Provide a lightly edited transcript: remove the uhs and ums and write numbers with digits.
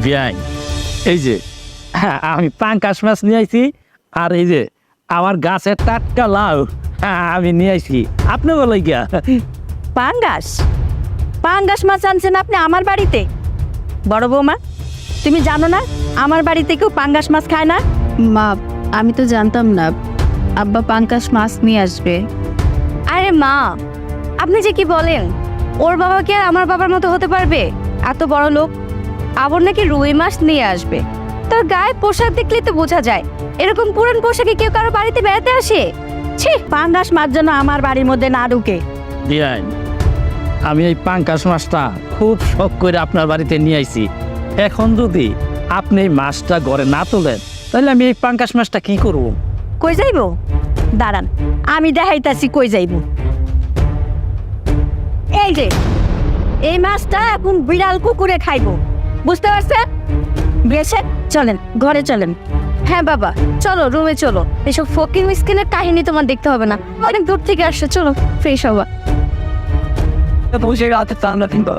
বিয়াই এই যে আমি পাঙ্কাশ মাছ নিয়ে আইছি, আর এই যে আমার গাছের টাটকা লাউ আমি নিয়ে আইছি। আপনি বলে গিয়া পাঙ্গাস পাঙ্গাস মাছ আনছেন আপনি আমার বাড়িতে? বড় বৌমা, তুমি জানো না আমার বাড়িতে কেউ পাঙ্গাস মাছ খায় না? মা, আমি তো জানতাম না আব্বা পাঙ্কাশ মাছ নিয়ে আসবে। আরে মা, আপনি যে কি বলেন, ওর বাবা কি আর আমার বাবার মতো হতে পারবে? এত বড় লোক। আবার নাকি রুই মাছ নিয়ে আসবে। তোর গায়ে পোশাক দেখলে তো বোঝা যায় এরকম পুরান পোশাকে কেউ কারো বাড়িতে বেড়াতে আসে। ছি, পাঙ্গাস মাছ যেন আমার বাড়ির মধ্যে না ঢুকে। বিয়াই আমি এই পাঙ্কাশ মাছটা খুব শখ করে আপনার বাড়িতে নিয়ে আইছি। এখন যদি আপনি এই মাছটা ঘরে না তোলেন তাহলে আমি এই পাঙ্কাশ মাছটা কি করব? কই যাইব? দাঁড়ান, আমি দেখাইতাছি কই যাইব। এই যে এই মাছটা এখন বিড়াল কুকুরে খাইব, বুঝতে পারছেন? বেশে চলেন, ঘরে চলেন। হ্যাঁ বাবা, চলো রুমে চলো। এসব ফকির মিসকিনের কাহিনী তোমার দেখতে হবে না, অনেক দূর থেকে আসছে। চলো ফ্রেশ হবা। বসে রাতে ঠান্ডা কিনবা